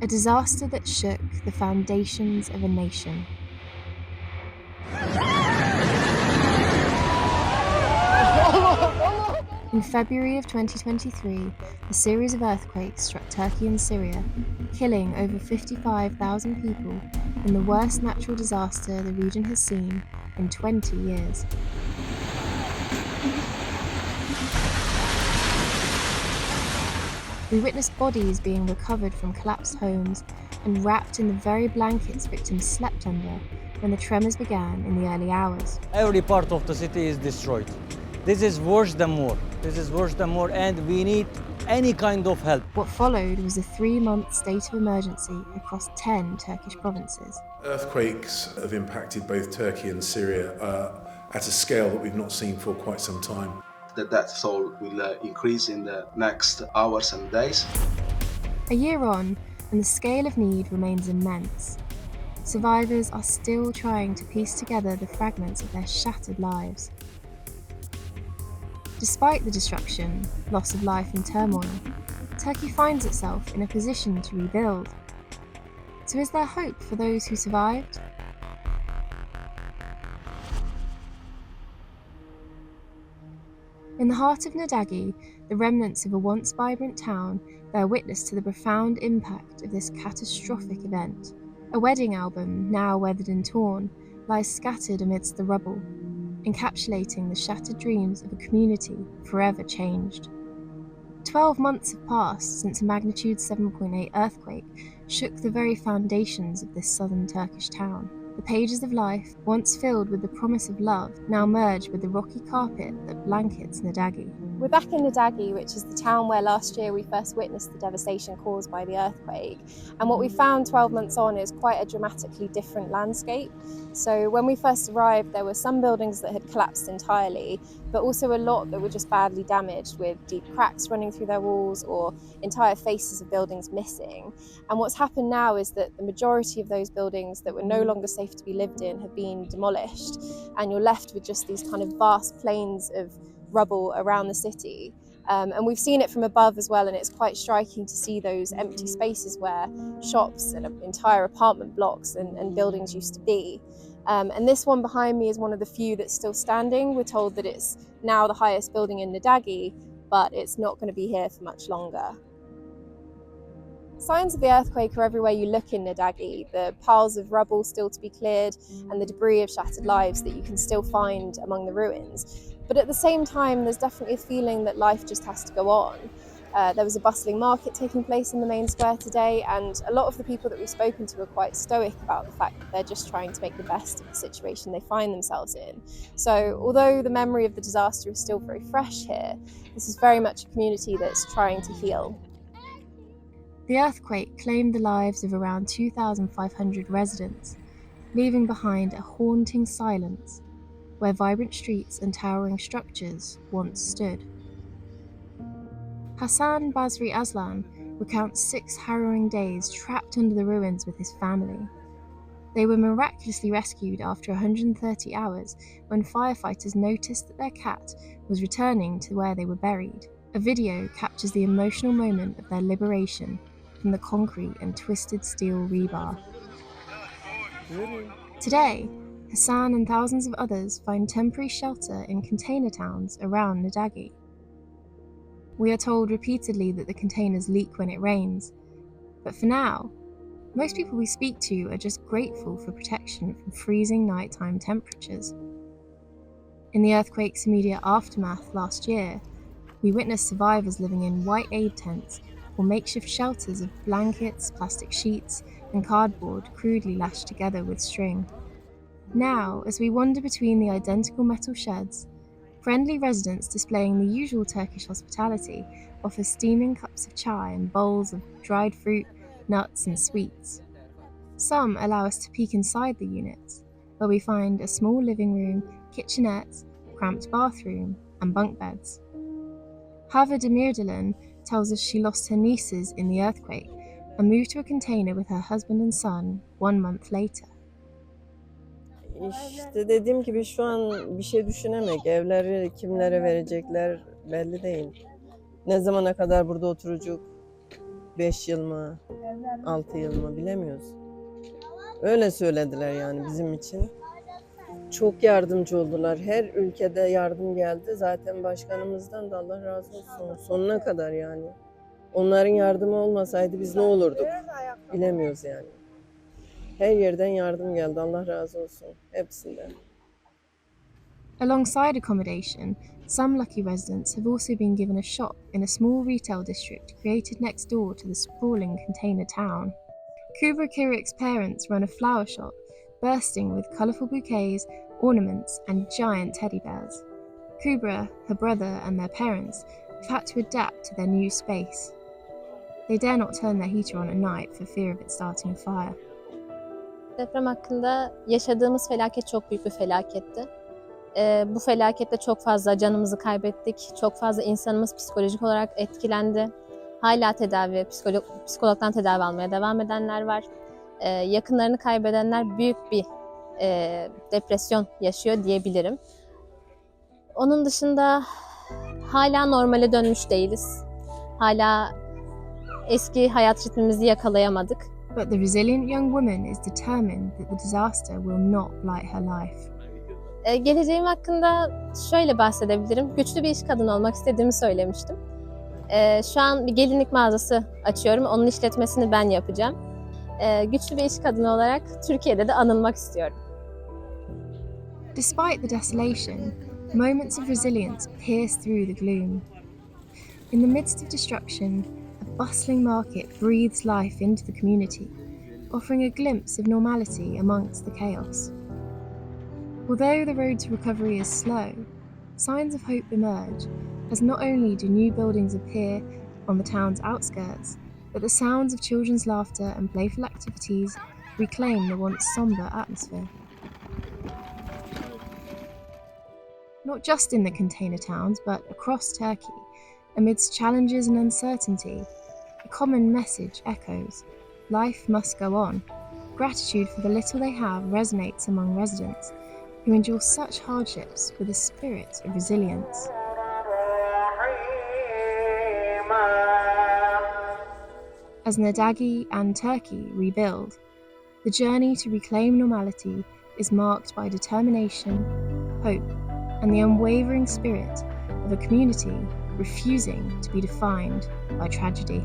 A disaster that shook the foundations of a nation. In February of 2023, a series of earthquakes struck Turkey and Syria, killing over 55,000 people in the worst natural disaster the region has seen in 20 years. We witnessed bodies being recovered from collapsed homes and wrapped in the very blankets victims slept under when the tremors began in the early hours. Every part of the city is destroyed. This is worse than more. This is worse than more, and we need any kind of help. What followed was a 3-month state of emergency across 10 Turkish provinces. Earthquakes have impacted both Turkey and Syria at a scale that we've not seen for quite some time. The death toll will increase in the next hours and days. A year on, and the scale of need remains immense. Survivors are still trying to piece together the fragments of their shattered lives. Despite the destruction, loss of life and turmoil, Turkey finds itself in a position to rebuild. So is there hope for those who survived? In the heart of Nurdagi, the remnants of a once vibrant town bear witness to the profound impact of this catastrophic event. A wedding album, now weathered and torn, lies scattered amidst the rubble, encapsulating the shattered dreams of a community forever changed. 12 months have passed since a magnitude 7.8 earthquake shook the very foundations of this southern Turkish town. The pages of life, once filled with the promise of love, now merge with the rocky carpet that blankets Nurdagi. We're back in Nurdagi, which is the town where last year we first witnessed the devastation caused by the earthquake. And what we found 12 months on is quite a dramatically different landscape. So when we first arrived, there were some buildings that had collapsed entirely, but also a lot that were just badly damaged, with deep cracks running through their walls or entire faces of buildings missing. And what's happened now is that the majority of those buildings that were no longer safe to be lived in have been demolished, and you're left with just these kind of vast plains of rubble around the city. And we've seen it from above as well, and it's quite striking to see those empty spaces where shops and entire apartment blocks and buildings used to be. And this one behind me is one of the few that's still standing. We're told that it's now the highest building in Nurdagi, but it's not going to be here for much longer. Signs of the earthquake are everywhere you look in Nurdagi. The piles of rubble still to be cleared and the debris of shattered lives that you can still find among the ruins. But at the same time, there's definitely a feeling that life just has to go on. There was a bustling market taking place in the main square today, and a lot of the people that we've spoken to are quite stoic about the fact that they're just trying to make the best of the situation they find themselves in. So although the memory of the disaster is still very fresh here, this is very much a community that's trying to heal. The earthquake claimed the lives of around 2,500 residents, leaving behind a haunting silence where vibrant streets and towering structures once stood. Hassan Basri Aslan recounts 6 harrowing days trapped under the ruins with his family. They were miraculously rescued after 130 hours when firefighters noticed that their cat was returning to where they were buried. A video captures the emotional moment of their liberation from the concrete and twisted steel rebar. Today, Hassan and thousands of others find temporary shelter in container towns around Nurdagi. We are told repeatedly that the containers leak when it rains, but for now, most people we speak to are just grateful for protection from freezing nighttime temperatures. In the earthquake's immediate aftermath last year, we witnessed survivors living in white aid tents or makeshift shelters of blankets, plastic sheets, and cardboard crudely lashed together with string. Now, as we wander between the identical metal sheds, friendly residents displaying the usual Turkish hospitality offer steaming cups of chai and bowls of dried fruit, nuts, and sweets. Some allow us to peek inside the units, where we find a small living room, kitchenette, cramped bathroom, and bunk beds. Hava Demirdalan tells us she lost her nieces in the earthquake and moved to a container with her husband and son 1 month later. İşte dediğim gibi şu an bir şey düşünemek, evleri kimlere verecekler belli değil. Ne zamana kadar burada oturacak 5 yıl mı, 6 yıl mı bilemiyoruz. Öyle söylediler yani bizim için. Çok yardımcı oldular. Her ülkede yardım geldi. Zaten başkanımızdan da Allah razı olsun. Sonuna kadar yani. Onların yardımı olmasaydı biz ne olurduk? Bilemiyoruz yani. Her yerden yardım geldi. Allah razı olsun. Hepsinden. Alongside accommodation, some lucky residents have also been given a shop in a small retail district created next door to the sprawling container town. Kubra Kirik's parents run a flower shop, bursting with colourful bouquets, ornaments, and giant teddy bears. Kubra, her brother, and their parents have had to adapt to their new space. They dare not turn their heater on at night for fear of it starting a fire. Deprem hakkında yaşadığımız felaket çok büyük bir felaketti. Bu felakette çok fazla canımızı kaybettik. Çok fazla insanımız psikolojik olarak etkilendi. Hala psikologdan tedavi almaya devam edenler var. Yakınlarını kaybedenler büyük bir depresyon yaşıyor diyebilirim. Onun dışında hala normale dönmüş değiliz. Hala eski hayat ritmimizi yakalayamadık. But the resilient young woman is determined that the disaster will not blight her life. Geleceğim hakkında şöyle bahsedebilirim. Güçlü bir iş kadını olmak istediğimi söylemiştim. Şu an bir gelinlik mağazası açıyorum. Onun işletmesini ben yapacağım. Güçlü bir iş kadını olarak Türkiye'de de anılmak istiyorum. Despite the desolation, moments of resilience pierce through the gloom. In the midst of destruction, a bustling market breathes life into the community, offering a glimpse of normality amongst the chaos. Although the road to recovery is slow, signs of hope emerge as not only do new buildings appear on the town's outskirts, but the sounds of children's laughter and playful activities reclaim the once sombre atmosphere. Not just in the container towns, but across Turkey, amidst challenges and uncertainty, a common message echoes: life must go on. Gratitude for the little they have resonates among residents, who endure such hardships with a spirit of resilience. As Nurdagi and Turkey rebuild, the journey to reclaim normality is marked by determination, hope, and the unwavering spirit of a community refusing to be defined by tragedy.